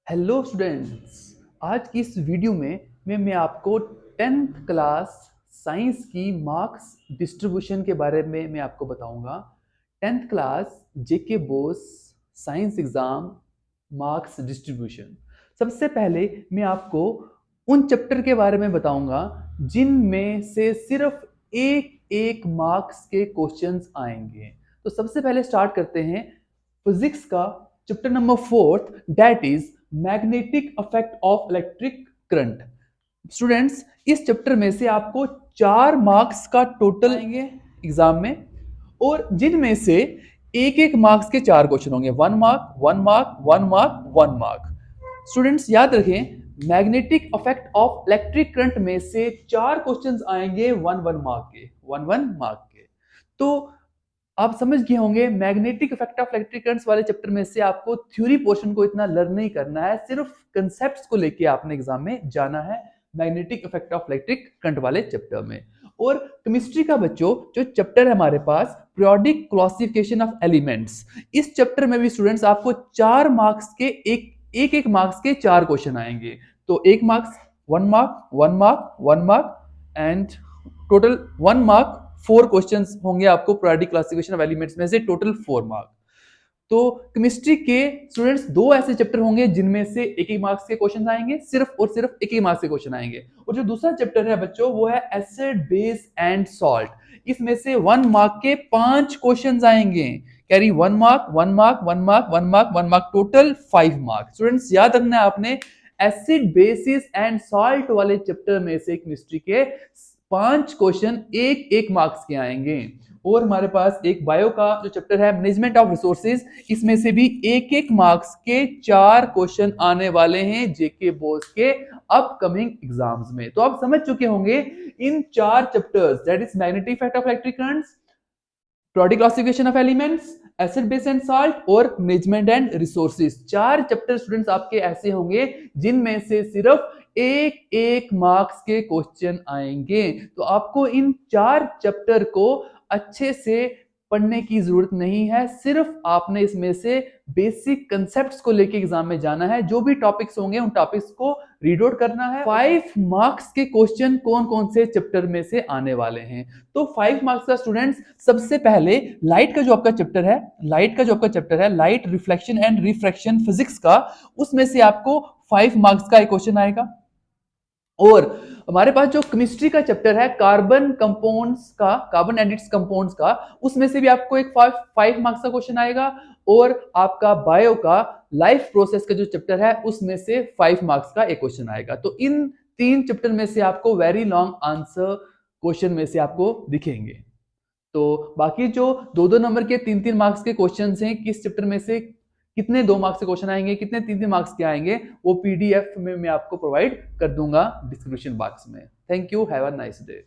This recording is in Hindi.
Hello students. आज की इस वीडियो में मैं आपको 10th क्लास साइंस की मार्क्स डिस्ट्रीब्यूशन के बारे में मैं आपको बताऊंगा। 10th class JK BOSE science exam marks distribution. सबसे पहले मैं आपको उन चैप्टर के बारे में बताऊंगा जिनमें से सिर्फ एक एक मार्क्स के क्वेश्चंस आएंगे। तो सबसे पहले स्टार्ट करते हैं फिजिक्स का chapter number 4, that is magnetic effect of electric current. Students, इस चैप्टर में से आपको 4 मार्क्स का टोटल आएंगे एग्जाम में, और जिनमें से एक एक मार्क्स के 4 क्वेश्चन होंगे। 1 mark, 1 mark, 1 mark, 1 mark. Students याद रखें, magnetic effect of electric current में से 4 क्वेश्चंस आएंगे 1 1 मार्क के, 1 1 मार्क के। तो आप समझ गए होंगे magnetic effect of electric currents वाले चैप्टर में से आपको थ्योरी पोर्शन को इतना लर्न नहीं करना है, सिर्फ कंसेप्ट्स को लेके आपने एग्जाम में जाना है magnetic effect of electric current वाले चैप्टर में। और केमिस्ट्री का बच्चों जो चैप्टर है हमारे पास, पीरियोडिक क्लासिफिकेशन ऑफ एलिमेंट्स, इस चैप्टर में भी स्टूडेंट्स आपको 4 मार्क्स के एक मार्क्स के 4 क्वेश्चन आएंगे। तो 1 marks, 1 mark, 1 mark, 1 mark and total 1 mark 4 questions होंगे आपको पीरियोडिक क्लासिफिकेशन ऑफ एलिमेंट्स में से, टोटल 4 मार्क। तो केमिस्ट्री के स्टूडेंट्स 2 ऐसे चैप्टर होंगे जिनमें से एक एक मार्क्स के क्वेश्चन आएंगे, सिर्फ और सिर्फ एक ही मार्क्स के क्वेश्चन आएंगे। और जो दूसरा चैप्टर है बच्चों वो है एसिड, बेस एंड सॉल्ट। इसमें से 1 मार्क के 5 क्वेश्चन आएंगे। Carry 1 mark, 1 mark, 1 mark, 1 mark, 1 mark, total 5 mark. Students याद रखना है आपने, एसिड, बेसिस एंड सॉल्ट वाले चैप्टर में से केमिस्ट्री के 5 क्वेश्चन एक एक मार्क्स के आएंगे। और हमारे पास एक बायो का जो चैप्टर है मैनेजमेंट ऑफ रिसोर्सेज, इसमें से भी एक एक मार्क्स के 4 क्वेश्चन आने वाले हैं जेके बोस के अपकमिंग एग्जाम्स में। तो आप समझ चुके होंगे इन 4 chapters, that is magnetic effect of electric currents, periodic classification of elements, acid, base and salt और management and resources. 4 chapter students आपके ऐसे होंगे जिनमें से सिर्फ एक एक मार्क्स के क्वेश्चन आएंगे। तो आपको इन 4 चैप्टर को अच्छे से पढ़ने की जरूरत नहीं है, सिर्फ आपने इसमें से बेसिक कंसेप्ट्स को लेके एग्जाम में जाना है। जो भी टॉपिक्स होंगे उन टॉपिक्स को रीड आउट करना है। 5 मार्क्स के क्वेश्चन कौन कौन से चैप्टर में से आने वाले हैं? तो 5 मार्क्स का स्टूडेंट्स, सबसे पहले लाइट का जो आपका चैप्टर है, light reflection and refraction physics का, उसमें से आपको 5 मार्क्स का एक क्वेश्चन आएगा। और हमारे पास जो केमिस्ट्री का चैप्टर है कार्बन कंपाउंड्स का, कार्बन एंड इट्स कंपाउंड्स का, उसमें से भी आपको एक 5 मार्क्स का क्वेश्चन आएगा। और आपका बायो का लाइफ प्रोसेस का जो चैप्टर है उसमें से 5 मार्क्स का एक क्वेश्चन आएगा। तो इन 3 चैप्टर में से आपको वेरी लॉन्ग आंसर क्वेश्चन में से आपको दिखेंगे। तो बाकी जो 2 नंबर के 3 मार्क्स के क्वेश्चन हैं, किस चैप्टर में से कितने 2 मार्क्स के क्वेश्चन आएंगे, कितने 3 मार्क्स के आएंगे, वो पीडीएफ में मैं आपको प्रोवाइड कर दूंगा डिस्क्रिप्शन बॉक्स में। Thank you, have a nice day.